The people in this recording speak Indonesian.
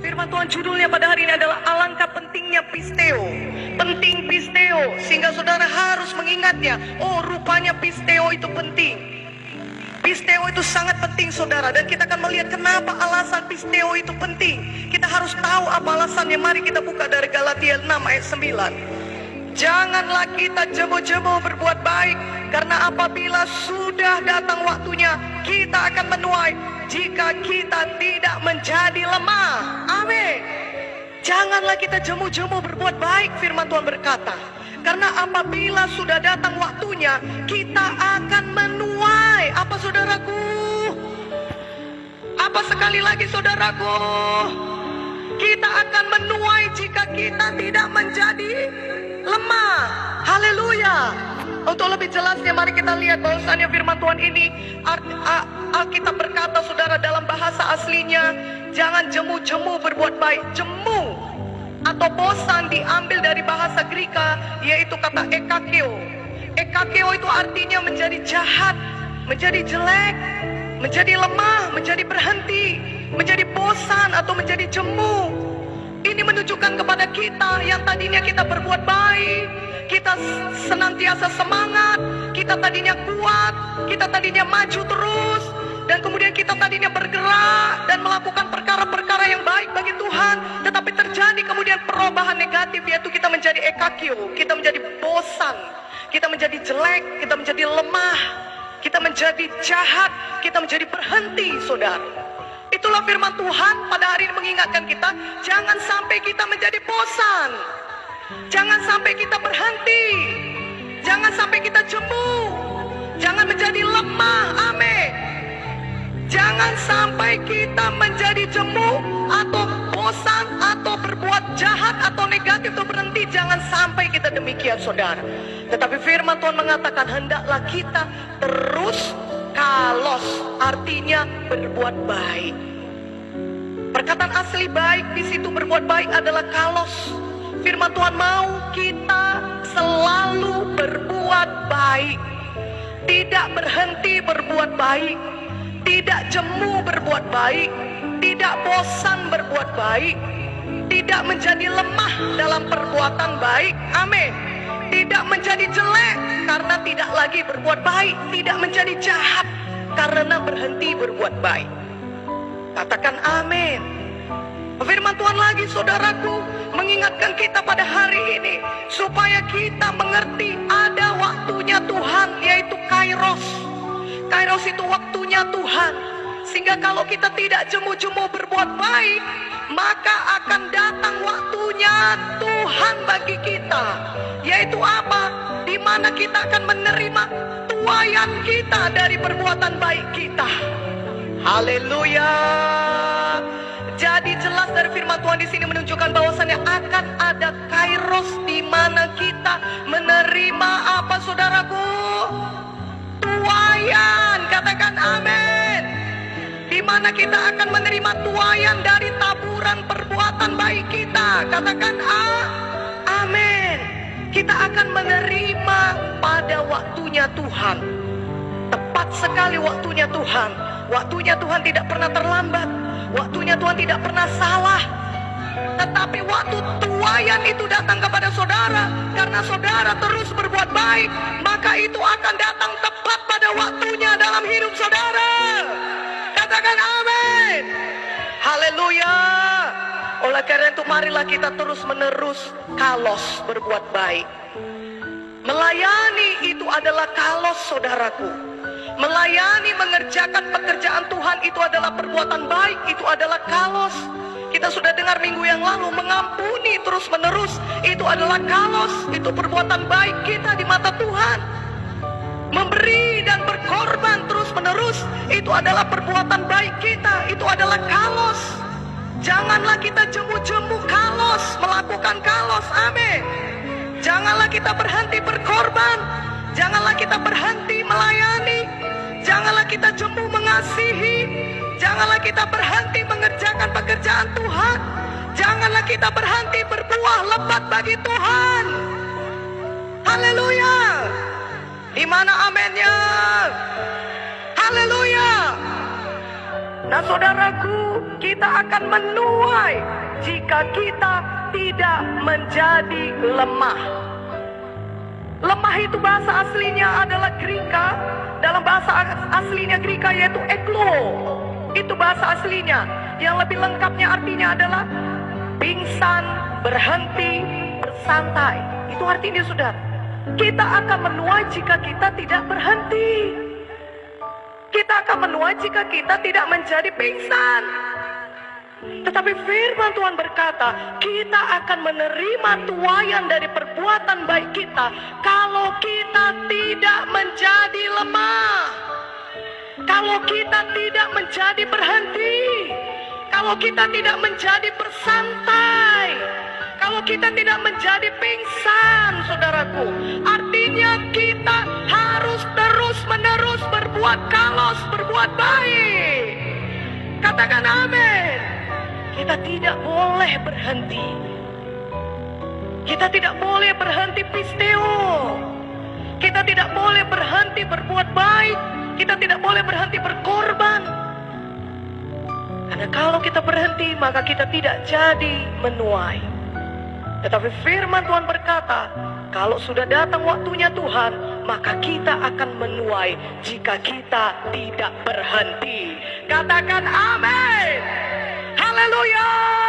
Firman Tuhan judulnya pada hari ini adalah alangkah pentingnya pisteo. Penting pisteo, sehingga saudara harus mengingatnya. Oh, rupanya pisteo itu penting. Pisteo itu sangat penting saudara. Dan kita akan melihat kenapa alasan pisteo itu penting. Kita harus tahu apa alasannya. Mari kita buka dari Galatia 6 ayat 9. Janganlah kita jemu-jemu berbuat baik, karena apabila sudah datang waktunya, kita akan menuai jika kita tidak menjadi lemah. Amin. Janganlah kita jemu-jemu berbuat baik, firman Tuhan berkata, karena apabila sudah datang waktunya, kita akan menuai. Apa saudaraku? Apa sekali lagi saudaraku? Kita akan menuai jika kita tidak menjadi lemah. Haleluya. Untuk lebih jelasnya mari kita lihat bahwasannya firman Tuhan ini Alkitab berkata saudara dalam bahasa aslinya, jangan jemu-jemu berbuat baik. Jemu atau bosan diambil dari bahasa Greka, yaitu kata ekakeo. Ekakeo itu artinya menjadi jahat, menjadi jelek, menjadi lemah, menjadi berhenti, menjadi bosan atau menjadi jemu. Ini menunjukkan kepada kita yang tadinya kita berbuat baik, kita senantiasa semangat, kita tadinya kuat, kita tadinya maju terus, dan kemudian kita tadinya bergerak dan melakukan perkara-perkara yang baik bagi Tuhan. Tetapi terjadi kemudian perubahan negatif, yaitu kita menjadi ekakio, kita menjadi bosan, kita menjadi jelek, kita menjadi lemah, kita menjadi jahat, kita menjadi berhenti saudara. Itulah firman Tuhan pada hari ini mengingatkan kita, jangan sampai kita menjadi bosan, jangan sampai kita berhenti, jangan sampai kita jemu, jangan menjadi lemah. Amin. Jangan sampai kita menjadi jemu atau bosan atau berbuat jahat atau negatif atau berhenti. Jangan sampai kita demikian saudara. Tetapi firman Tuhan mengatakan hendaklah kita terus kalos, artinya berbuat baik. Perkataan asli baik di situ berbuat baik adalah kalos. Firman Tuhan mau kita selalu berbuat baik, tidak berhenti berbuat baik, tidak jemu berbuat baik, tidak bosan berbuat baik, tidak menjadi lemah dalam perbuatan baik. Amin. Tidak menjadi jelek karena tidak lagi berbuat baik, tidak menjadi jahat karena berhenti berbuat baik. Katakan amin. Firman Tuhan lagi saudaraku mengingatkan kita pada hari ini supaya kita mengerti ada waktunya Tuhan, yaitu kairos. Kairos itu waktunya Tuhan. Sehingga kalau kita tidak jemu-jemu berbuat baik, maka akan datang waktunya Tuhan bagi kita, yaitu apa? Di mana kita akan menerima tuaian kita dari perbuatan baik kita. Haleluya. Jadi jelas dari firman Tuhan di sini menunjukkan bahwasannya akan ada kairos di mana kita menerima apa saudaraku? Tuaian. Katakan amin. Di mana kita akan menerima tuaian dari taburan perbuatan baik kita. Katakan amin. Kita akan menerima pada waktunya Tuhan. Tepat sekali waktunya Tuhan. Waktunya Tuhan tidak pernah terlambat. Waktunya Tuhan tidak pernah salah. Tetapi waktu tuaian itu datang kepada saudara, karena saudara terus berbuat baik, maka itu akan datang tepat pada waktunya dalam hidup saudara. Katakan amin. Haleluya. Oleh karena itu marilah kita terus menerus kalos berbuat baik. Melayani itu adalah kalos saudaraku. Melayani, mengerjakan pekerjaan Tuhan itu adalah perbuatan baik, itu adalah kalos. Kita sudah dengar minggu yang lalu, mengampuni terus menerus itu adalah kalos, itu perbuatan baik kita di mata Tuhan. Memberi dan berkorban terus menerus itu adalah perbuatan baik kita, itu adalah kalos. Janganlah kita jemu-jemu kalos, melakukan kalos. Amin. Janganlah kita berhenti berkorban, janganlah kita berhenti melayani, janganlah kita jemu mengasihi, janganlah kita berhenti mengerjakan pekerjaan Tuhan, janganlah kita berhenti berbuah lebat bagi Tuhan. Haleluya. Di mana amennya? Haleluya. Nah saudaraku, kita akan menuai jika kita tidak menjadi lemah. Lemah itu bahasa aslinya adalah Greka. Dalam bahasa aslinya Greka yaitu eklo. Itu bahasa aslinya. Yang lebih lengkapnya artinya adalah pingsan, berhenti, bersantai. Itu artinya saudara. Kita akan menuai jika kita tidak berhenti. Kita akan menuai jika kita tidak menjadi pingsan. Tetapi firman Tuhan berkata, kita akan menerima tuaian dari perbuatan baik kita kalau kita tidak menjadi lemah. Kalau kita tidak menjadi berhenti. Kalau kita tidak menjadi bersantai. Kalau kita tidak menjadi pingsan, saudaraku. Artinya kita harus terus-menerus berbuat kalos, berbuat baik. Katakan amin. Kita tidak boleh berhenti. Kita tidak boleh berhenti pisteo. Kita tidak boleh berhenti berbuat baik. Kita tidak boleh berhenti berkorban. Karena kalau kita berhenti, maka kita tidak jadi menuai. Tetapi firman Tuhan berkata, kalau sudah datang waktunya Tuhan, maka kita akan menuai jika kita tidak berhenti. Katakan amin. Haleluya.